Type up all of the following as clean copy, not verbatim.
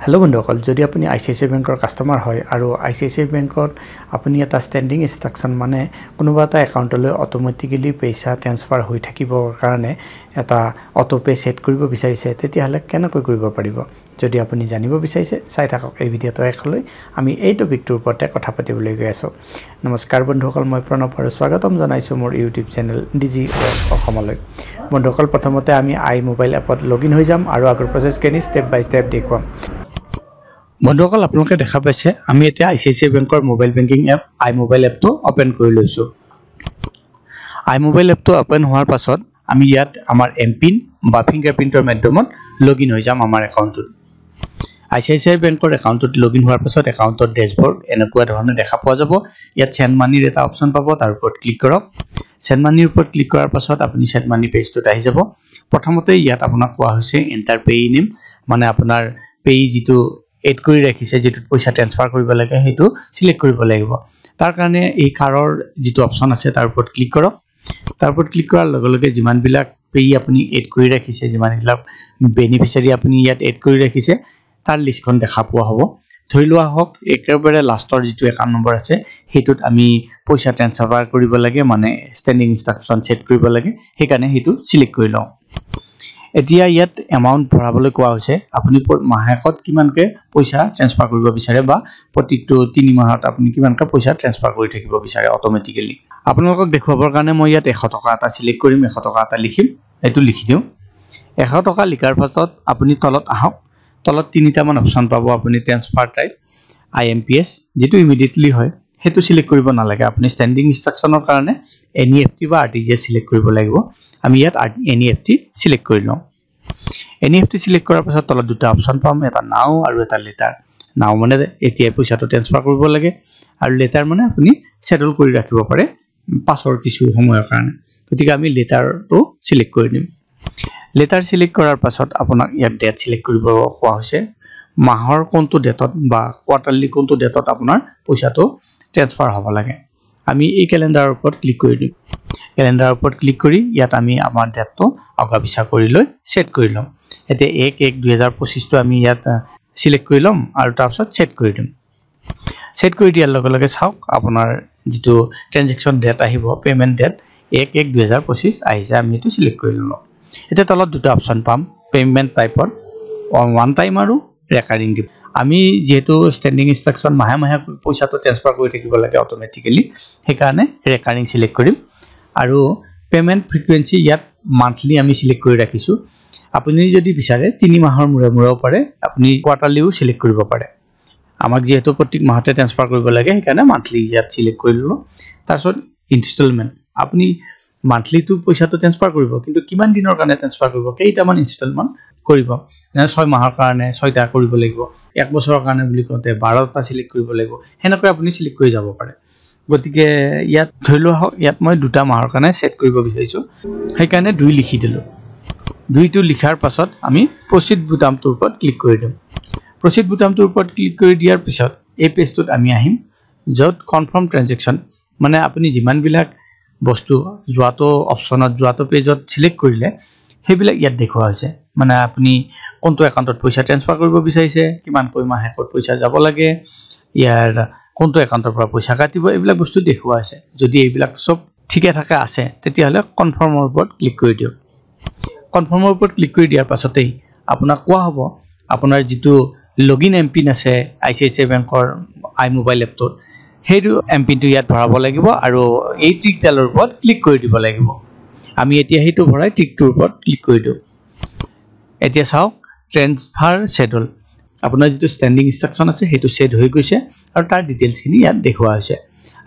hello बंधुসকল যদি আপুনি ICICI বেংকৰ কাস্টমাৰ হয় আৰু আইচিআইচিআই বেংকত আপুনি এটা ষ্টেণ্ডিং ইনষ্ট্ৰাকচন মানে কোনোবা এটা একাউণ্টলৈ অটোমেটিক্যালি পইচা ট্ৰান্সফাৰ হৈ থাকিবৰ কাৰণে এটা অটোপে সেট কৰিব বিচাৰিছে তেতিয়াহলে কেনেকৈ কৰিব পাৰিব যদি আপুনি জানিব বিচাৰিছে চাই থাকক এই ভিডিঅটো একলৈ আমি এই টপিকটোৰ ওপৰতে কথা পাতিবলৈ গৈ আছো নমস্কাৰ বন্ধুসকল মই প্ৰণৱ আৰু স্বাগতম জনাইছো মোৰ ইউটিউব চেনেল ডিজি অসমলৈ বন্ধুসকল প্ৰথমতে আমি আই মোবাইল এপত লগইন হৈ যাম আৰু আগৰ প্ৰসেছখিনি ষ্টেপ বাই ষ্টেপ দেখুৱাম বন্ধুসকল আপোনালোকে দেখা পাইছে আমি এতিয়া আইচিআইচিআই বেংকৰ মোবাইল বেংকিং এপ আই মোবাইল এপটো ওপেন কৰি লৈছো আই মোবাইল এপটো ওপেন হোৱাৰ পাছত আমি ইয়াত আমাৰ এমপিন বা ফিংগাৰপ্ৰিন্টৰ মাধ্যমত লগইন হৈ যাম আমাৰ একাউণ্টত আইচিআইচিআই বেংকৰ একাউণ্টত লগইন হোৱাৰ পাছত একাউণ্টৰ ড্যাশবোৰ্ড এনেকুৱা ধৰণে দেখা পোৱা যাব ইয়াত সেন্ড মানিৰ এটা অপচন পাব তাৰ ওপৰত ক্লিক কৰক সেন্ড মানিৰ ওপৰত ক্লিক কৰাৰ পাছত আপুনি সেন্ড মানি পেজটোত আহি যাব প্ৰথমতে ইয়াত আপোনাক কোৱা হৈছে এন্টাৰ পেই নেম মানে আপোনাৰ পেই যিটো এড কৰি ৰাখিছে যেটো পইচা ট্ৰান্সফাৰ কৰিব লাগে হেতু সিলেক্ট কৰিব লাগিব তাৰ কাৰণে এই কাৰৰ যেটো অপচন আছে তাৰ ওপৰত ক্লিক কৰক তাৰ ওপৰত ক্লিক কৰাৰ লগে লগে যিমান বিলাক পেই আপুনি এড কৰি ৰাখিছে যিমান বিলাক বেনিফিচিয়াৰি আপুনি ইয়াত এড কৰি ৰাখিছে তাৰ লিষ্টখন দেখা পোৱা হ'ব ধৰি লোৱা হওক একেবাৰে লাষ্টৰ যেটো একাউণ্ট নম্বৰ আছে হেতুত আমি পইচা ট্ৰান্সফাৰ কৰিব লাগে মানে ষ্টেণ্ডিং ইনষ্ট্ৰাকচন সেট কৰিব লাগে সেই কাৰণে হেতু সিলেক্ট কৰি লওঁ এতিয়া ইয়াত এমাউন্ট ভৰাবলৈ কোৱা হৈছে আপুনি মাহেকত কিমানকে পইচা ট্ৰান্সফাৰ কৰিব বিচাৰে বা প্ৰতিটো 3 মাহত আপুনি কিমানকা পইচা ট্ৰান্সফাৰ কৰি থাকিব বিচাৰে অটোমেটিক্যালি আপোনালোকক দেখুৱাবৰ কাৰণে মই ইয়াত 100 টকা এটা সিলেক্ট কৰিম 100 টকা এটা লিখিম এটো লিখি দিও 100 টকা লিখাৰ পাছত আপুনি তলত আহক তলত তিনিটা মান অপচন পাব আপুনি ট্ৰান্সফাৰ টাইপ আইএমপিএস যেটো ইমিডিয়েটলি হয় হেতু সিলেক্ট কৰিব নালাগে আপুনি ষ্টেণ্ডিং ইনষ্ট্ৰাকচনৰ কাৰণে এনইএফটি বা আৰটিজিএছ সিলেক্ট কৰিব লাগিব আমি ইয়াত এনইএফটি সিলেক্ট কৰি লওঁ এনইএফটি সিলেক্ট কৰাৰ পাছত তলত দুটা অপচন পাম এটা নাও আৰু এটা লেটাৰ নাও মানে এতিয়া পইচাটো ট্ৰান্সফাৰ কৰিব লাগে আৰু লেটাৰ মানে আপুনি সেটল কৰি ৰাখিব পাৰে পাছৰ কিছু সময়ৰ কাৰণে গতিকে আমি লেটাৰটো সিলেক্ট কৰি দিম লেটাৰ সিলেক্ট কৰাৰ পাছত আপোনাক ইয়াত ডেট সিলেক্ট কৰিব কোৱা হৈছে মাহৰ কোনটো ডেটত বা কোৱাৰ্টাৰলি কোনটো ডেটত আপোনাৰ পইচাটো ট্ৰান্সফাৰ হ'ব লাগে আমি এই ক্যালেন্ডাৰৰ ওপৰত ক্লিক কৰি দিম ক্যালেন্ডাৰৰ ওপৰত ক্লিক কৰি ইয়াত আমি আমাৰ ডেটটো অগাবিছা কৰি লৈ সেট কৰি লম এতে 1/1/2025 টো আমি ইয়াত সিলেক্ট কৰি লম আৰু তাৰ পাছত সেট কৰি দিম সেট কৰি দিয়াৰ লগে লগে চাওক আপোনাৰ যেটো ট্ৰানজেকচন ডেট আহিব পেমেন্ট ডেট 1/1/2025 আহিছে আমি এটো সিলেক্ট কৰি লম এটা তলত দুটা অপচন পাম পেমেন্ট টাইপৰ ওৱান টাইম আৰু ৰেকাৰিং দিব আমি যেহেতু ষ্টেণ্ডিং ইনষ্ট্ৰাকচন মাহে মাহে পইচাটো ট্ৰান্সফাৰ কৰি থাকিব লাগে অটোমেটিক্যালি সেই কাৰণে ৰেকাৰিং সিলেক্ট কৰিম আৰু পেমেন্ট ফ্ৰিকুৱেন্সি ইয়াত মান্থলি আমি সিলেক্ট কৰি ৰাখিছো আপুনি যদি বিচাৰে 3 মাহৰ মূৰে মূৰেও পাৰে আপুনি কোৱাৰ্টাৰলিও সিলেক্ট কৰিব পাৰে আমাক যেহেতু প্ৰতি মাহতে ট্ৰান্সফাৰ কৰিব লাগে সেই কাৰণে মান্থলি ইয়াত সিলেক্ট কৰি ললো তাৰছত ইনষ্টলমেন্ট আপুনি মান্থলি তো পইচাটো ট্ৰান্সফাৰ কৰিব কিন্তু কিমান দিনৰ কাৰণে ট্ৰান্সফাৰ কৰিব কেইটামান ইনষ্টলমেন্ট কৰিব না 6 মাহৰ কাৰণে 6টা কৰিব লাগিব 1 বছৰৰ কাৰণে বুলি কওঁতে 12টা সিলেক্ট কৰিব লাগিব হেনকৈ আপুনি সিলেক্ট কৰি যাব পাৰে গতিকে ইয়াত ধৰি লোৱা ইয়াত মই দুটা মাহৰ কাৰণে সেট কৰিব বিচাৰিছো সেই কাৰণে 2 লিখি দিলো 2 টো লিখাৰ পাছত আমি প্ৰসিড বুটামটোৰ ওপৰত ক্লিক কৰি দিম প্ৰসিড বুটামটোৰ ওপৰত ক্লিক কৰি দিয়াৰ পিছত এই পেজটোত আমি আহিম যত কনফাৰ্ম ট্ৰানজেকচন মানে আপুনি যিমান বিলাক বস্তু যোৱাটো অপচনত যোৱাটো পেজত সিলেক্ট কৰিলে হেবিলাক ইয়াত দেখুৱা হৈছে মানে আপুনি কোনটো একাউণ্টত পইচা ট্ৰান্সফাৰ কৰিব বিচাৰিছে কিমান কৈ মাহেকত পইচা যাব লাগে ইয়াৰ কোনটো একাউণ্টৰ পৰা পইচা কাটিব এইবিলাক বস্তু দেখুৱা আছে যদি এইবিলাক সব ঠিকে থাকে আছে তেতিয়াহলে কনফাৰ্মৰ ওপৰত ক্লিক কৰি দিয়ক কনফাৰ্মৰ ওপৰত ক্লিক কৰি দিয়াৰ পাছতেই আপোনাক কোৱা হ'ব আপোনাৰ যেটো লগইন এমপিন আছে আইচিআইচিআই বেংকৰ আই মোবাইল এপটোত হেতু এমপিনটো ইয়াত ভৰাব লাগিব আৰু এই টিকডালৰ ওপৰত ক্লিক কৰি দিব লাগিব আমি এতিয়া হেতু ভৰাই টিকটোৰ ওপৰত ক্লিক কৰি দিও এতিয়া চাওক ট্ৰান্সফাৰ সেটল আপোনাৰ যেটো ষ্টেণ্ডিং ইনষ্ট্ৰাকচন আছে হেতু সেট হৈ গৈছে আৰু তাৰ ডিটেইলছখিনি ইয়াত দেখুৱা হৈছে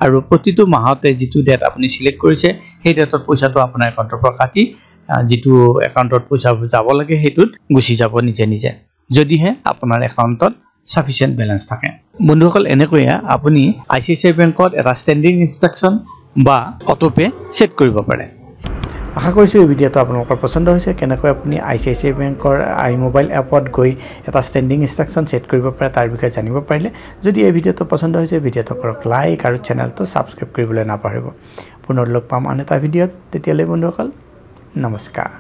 আৰু প্ৰতিটো মাহতে যেটো ডেট আপুনি সিলেক্ট কৰিছে সেই ডেটত পইচাটো আপোনাৰ একাউণ্টৰ পৰা কাটি যেটো একাউণ্টত পইচা যাব লাগে হেতুত গুছি যাব নিজে নিজে যদিহে আপোনাৰ একাউণ্টত সাফিসিয়েন্ট বেলেন্স থাকে বন্ধুসকল এনেকৈয়া আপুনি আইচিআইচিআই বেংকত এটা ষ্টেণ্ডিং ইনষ্ট্ৰাকচন বা অটোপে সেট কৰিব পাৰে আশা কৰিছো এই ভিডিঅটো আপোনালোকৰ পছন্দ হৈছে কেনেকৈ আপুনি আইচিআইচিআই বেংকৰ আই মোবাইল এপত গৈ এটা ষ্টেণ্ডিং ইনষ্ট্ৰাকচন সেট কৰিব পাৰে তাৰ বিষয়ে জানিব পাৰিলে যদি এই ভিডিঅটো পছন্দ হৈছে ভিডিঅটো কৰক লাইক আৰু চেনেলটো সাবস্ক্ৰাইব কৰিবলৈ নাপাহৰিব পুনৰ লগ পাম আন এটা ভিডিঅত তেতিয়ালৈ বন্ধুসকল নমস্কাৰ